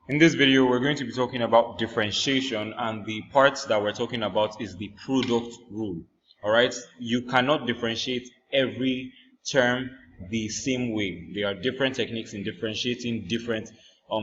In this video, we're going to be talking about differentiation, and the part that we're talking about is the product rule. Alright, you cannot differentiate every term the same way. There are different techniques in differentiating different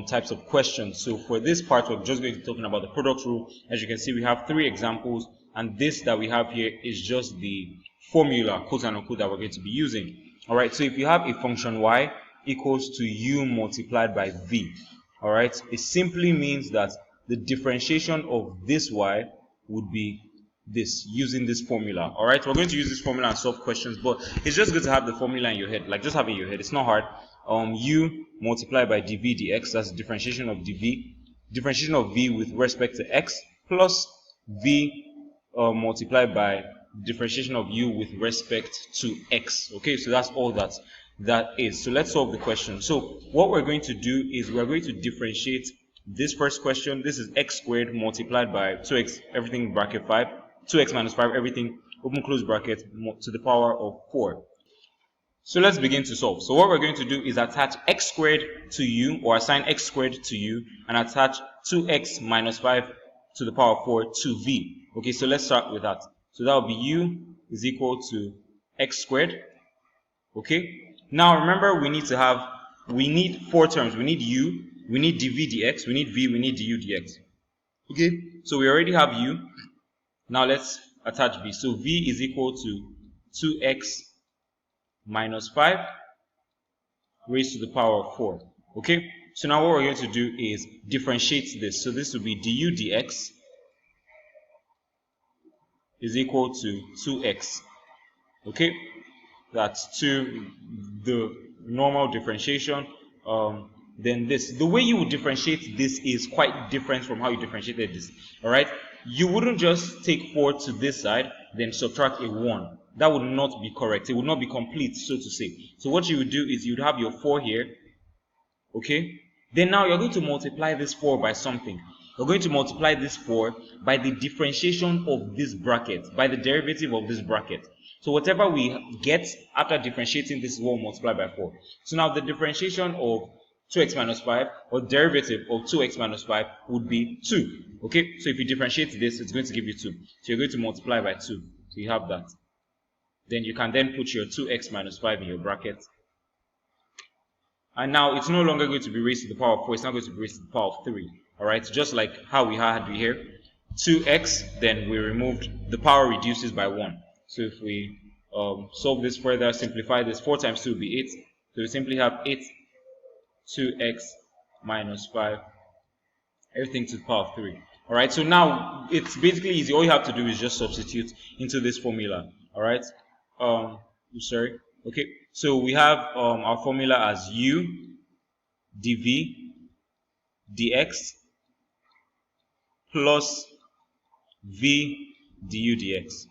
types of questions. So for this part, we're just going to be talking about the product rule. As you can see, we have 3 examples, and this that we have here is just the formula, quote unquote, that we're going to be using. Alright, so if you have a function y equals to u multiplied by v, alright, it simply means that the differentiation of this y would be this, using this formula. Alright, we're going to use this formula and solve questions, but it's just good to have the formula in your head. Like, just have it in your head, it's not hard. U multiplied by dv dx, that's the differentiation of dv, differentiation of v with respect to x, plus v multiplied by differentiation of u with respect to x. Okay, so that's all that is. So let's solve the question. So what we're going to do is we're going to differentiate this first question. This is x squared multiplied by 2x, everything bracket 5, 2x minus 5, everything open close bracket, to the power of 4. So let's begin to solve. So what we're going to do is attach x squared to u, or assign x squared to u, and attach 2x minus 5 to the power of 4 to v. Okay, so let's start with that. So that will be u is equal to x squared. Okay, now remember, we need 4 terms. We need u, we need dv dx, we need v, we need du dx. Okay, so we already have u. Now let's attach v. So v is equal to 2x minus 5 raised to the power of 4. Okay, so now what we're going to do is differentiate this. So this will be du dx is equal to 2x. Okay, that's to the normal differentiation. Then this, the way you would differentiate this is quite different from how you differentiated this. Alright, you wouldn't just take 4 to this side then subtract a 1. That would not be correct. It would not be complete, so to say. So what you would do is you'd have your 4 here. Okay, then now you're going to multiply this 4 by something. You're going to multiply this 4 by the differentiation of this bracket, by the derivative of this bracket. So whatever we get after differentiating this is what we'll multiply by 4. So now the differentiation of 2x minus 5, or derivative of 2x minus 5, would be 2. Okay, so if you differentiate this, it's going to give you 2. So you're going to multiply by 2. So you have that. Then you can then put your 2x minus 5 in your bracket. And now it's no longer going to be raised to the power of 4, it's now going to be raised to the power of 3. Alright, just like how we had here. 2x, then we removed, the power reduces by 1. So if we solve this further, simplify this, 4 times 2 will be 8. So we simply have 8 2x minus 5, everything to the power of 3. Alright, so now it's basically easy. All you have to do is just substitute into this formula. Alright, sorry. Okay, so we have our formula as u dv dx plus v du dx.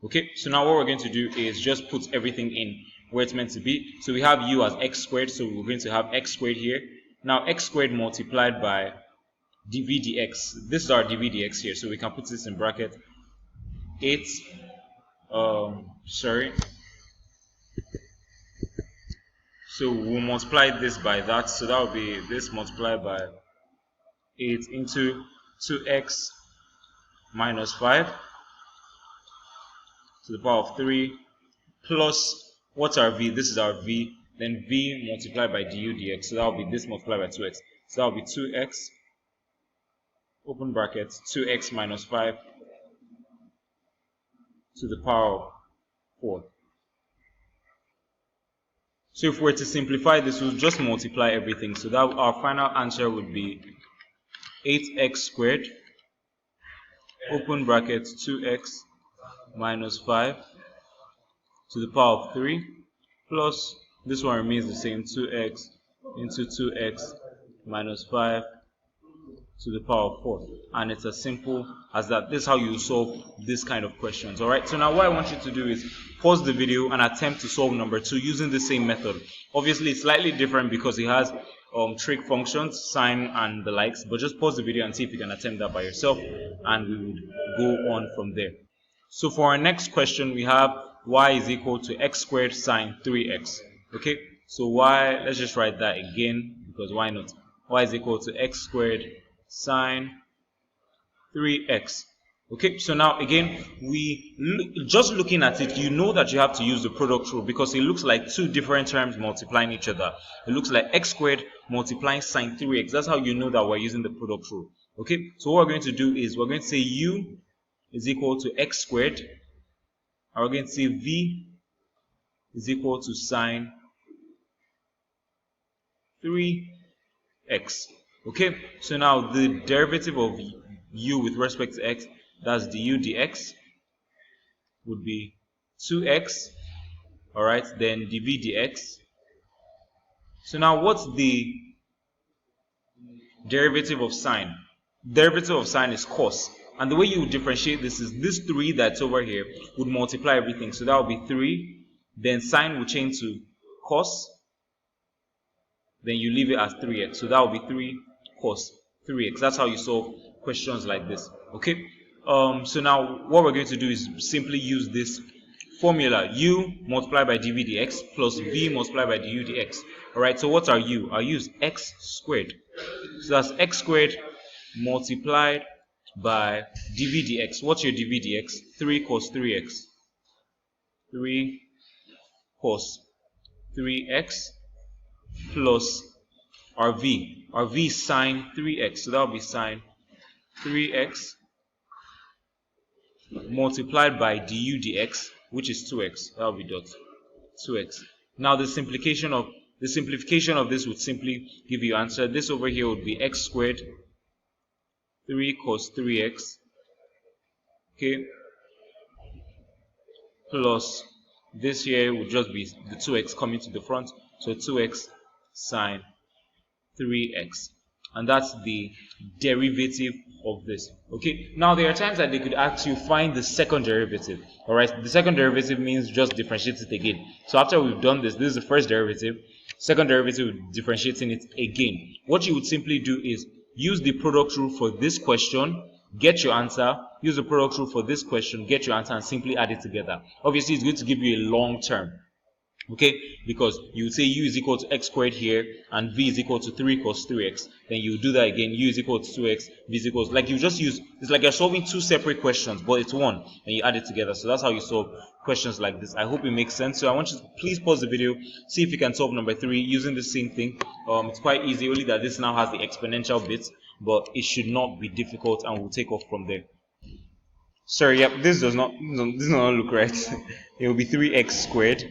Okay, so now what we're going to do is just put everything in where it's meant to be. So we have u as x squared, so we're going to have x squared here. Now x squared multiplied by dv dx. This is our dv dx here, so we can put this in bracket. 8, so we'll multiply this by that, so that will be this multiplied by 8 into 2x minus 5 to the power of 3 plus, what's our v? This is our v. Then v multiplied by du dx. So that will be this multiplied by 2x. So that will be 2x, open bracket, 2x minus 5 to the power of 4. So if we're to simplify this, we'll just multiply everything. So that our final answer would be 8x squared, open bracket, 2x minus 5 to the power of 3 plus, this one remains the same, 2x into 2x minus 5 to the power of 4. And it's as simple as that. This is how you solve this kind of questions. Alright, so now what I want you to do is pause the video and attempt to solve number 2 using the same method. Obviously it's slightly different because it has trig functions, sine and the likes, but just pause the video and see if you can attempt that by yourself, and we would go on from there. So for our next question, we have y is equal to x squared sine 3x. Okay, So y, let's just write that again, because why not? Y is equal to x squared sine 3x. Okay, so now again, just looking at it, you know that you have to use the product rule because it looks like two different terms multiplying each other. It looks like x squared multiplying sine 3x. That's how you know that we're using the product rule. Okay, so what we're going to do is we're going to say u is equal to x squared, and we're going to say v is equal to sine 3x. Okay, so now the derivative of u with respect to x, that's du dx, would be 2x. All right, then dv dx. So now what's the derivative of sine? Derivative of sine is cos. And the way you would differentiate this is this 3 that's over here would multiply everything. So that would be 3. Then sine will change to cos. Then you leave it as 3x. So that will be 3 cos 3x. That's how you solve questions like this. Okay. So now what we're going to do is simply use this formula: u multiplied by dv dx plus v multiplied by du dx. Alright, so what are u? Our u is x squared. So that's x squared multiplied by dv dx. What's your dv dx? 3 cos 3x. 3 cos 3x plus our v. Our v is sine 3x. So that will be sine 3x multiplied by du dx, which is 2x. That will be dot 2x. Now the simplification of this would simply give you answer. This over here would be x squared 3 cos 3x, okay, plus this here would just be the 2x coming to the front, so 2x sine 3x, and that's the derivative of this. Okay, now there are times that they could ask you find the second derivative. All right, the second derivative means just differentiate it again. So after we've done this is the first derivative. Second derivative, differentiating it again. What you would simply do is use the product rule for this question, get your answer, use the product rule for this question, get your answer, and simply add it together. Obviously it's going to give you a long term, okay, because you would say u is equal to x squared here and v is equal to 3 cos 3x. Then you do that again, u is equal to 2x, v is equal to, like you just use, it's like you're solving two separate questions, but it's one, and you add it together. So that's how you solve questions like this. I hope it makes sense. So I want you to please pause the video, see if you can solve number 3 using the same thing. It's quite easy, only that this now has the exponential bit, but it should not be difficult, and we'll take off from there. Sorry, yep, this does not look right. It will be 3x squared.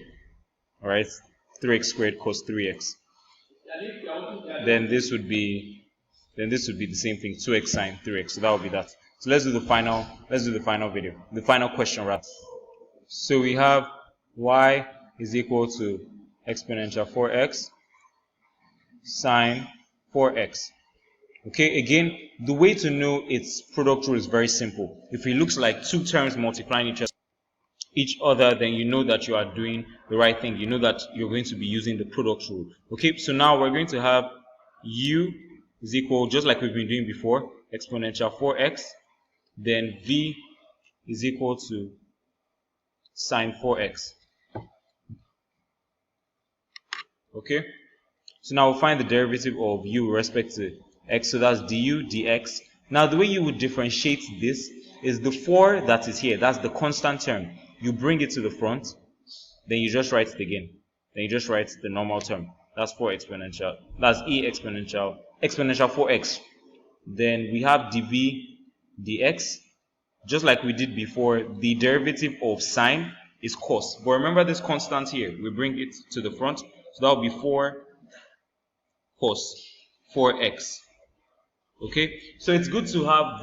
Alright, 3x squared cos 3x. Then this would be the same thing, 2x sine 3x. So that would be that. So let's do the final video, the final question rather. So we have y is equal to exponential 4x sine 4x. Okay, again, the way to know its product rule is very simple. If it looks like two terms multiplying each other, then you know that you are doing the right thing. You know that you're going to be using the product rule. Okay, so now we're going to have u is equal, just like we've been doing before, exponential 4x, then v is equal to sine 4x. Okay, so now we'll find the derivative of u with respect to x, so that's du dx. Now the way you would differentiate this is the 4 that is here, that's the constant term. You bring it to the front, then you just write it again. Then you just write the normal term. That's 4 exponential. That's e exponential 4x. Then we have dv dx. Just like we did before, the derivative of sine is cos. But remember this constant here. We bring it to the front. So that will be 4 cos 4x. Okay, so it's good to have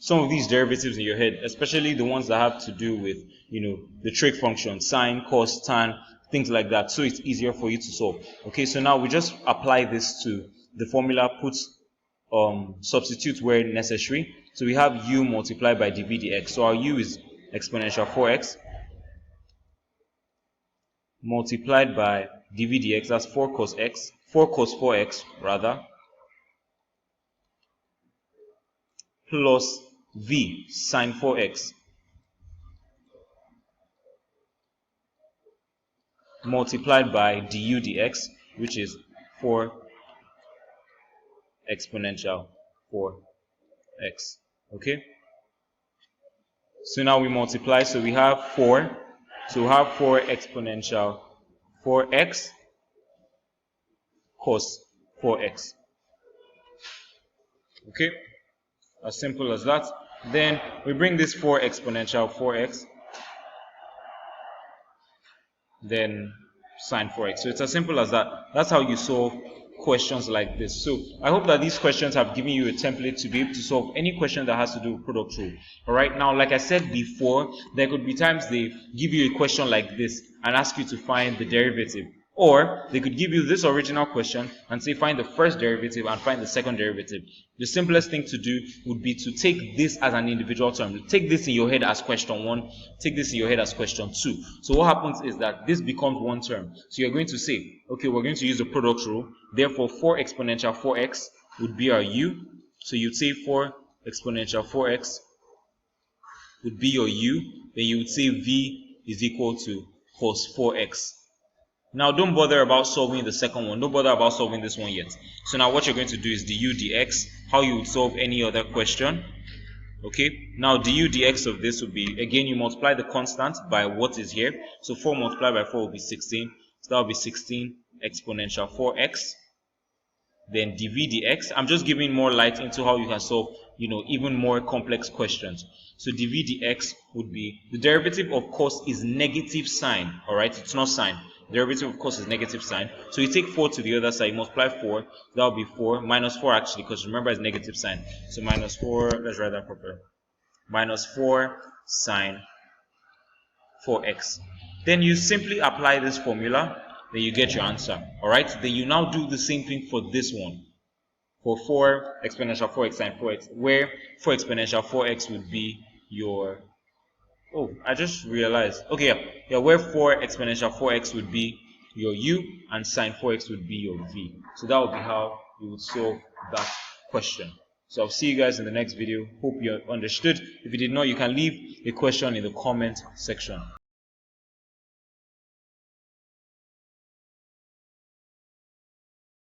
some of these derivatives in your head, especially the ones that have to do with, the trig function, sine, cos, tan, things like that, so it's easier for you to solve. Okay, so now we just apply this to the formula, substitute where necessary. So we have u multiplied by dv dx. So our u is exponential 4x multiplied by dv dx, that's 4 cos 4x rather, plus v sine 4x. multiplied by du dx, which is 4 exponential 4x. Okay, so now we multiply, so we have 4, so we have 4 exponential 4x cos 4x. Okay, as simple as that. Then we bring this 4 exponential 4x, then sine 4x. So it's as simple as that. That's how you solve questions like this. So I hope that these questions have given you a template to be able to solve any question that has to do with product rule. Alright, now like I said before, there could be times they give you a question like this and ask you to find the derivative. Or they could give you this original question and say find the first derivative and find the second derivative. The simplest thing to do would be to take this as an individual term. Take this in your head as question 1, take this in your head as question 2. So what happens is that this becomes one term. So you're going to say, okay, we're going to use the product rule. Therefore, 4 exponential 4x would be our u. So you'd say 4 exponential 4x would be your u. Then you would say v is equal to cos 4x. Now don't bother about solving the second one. Don't bother about solving this one yet. So now what you're going to do is du dx, how you would solve any other question. Okay, now du dx of this would be, again, you multiply the constant by what is here. So 4 multiplied by 4 will be 16. So that will be 16 exponential 4x. Then dv dx. I'm just giving more light into how you can solve, even more complex questions. So dv dx would be, the derivative of cos is negative sign. Alright, it's not sine. Derivative of course is negative sign. So you take 4 to the other side, you multiply 4, that will be 4, minus 4 actually, because remember it's negative sign. So minus 4, let's write that properly. Minus 4 sine 4x. Then you simply apply this formula, then you get your answer. Alright, then you now do the same thing for this one. For 4 exponential 4x sine 4x, where 4 exponential 4x would be your, oh, I just realized. Okay, yeah, where 4 exponential 4x would be your u and sine 4x would be your v. So that would be how you would solve that question. So I'll see you guys in the next video. Hope you understood. If you did not, you can leave a question in the comment section.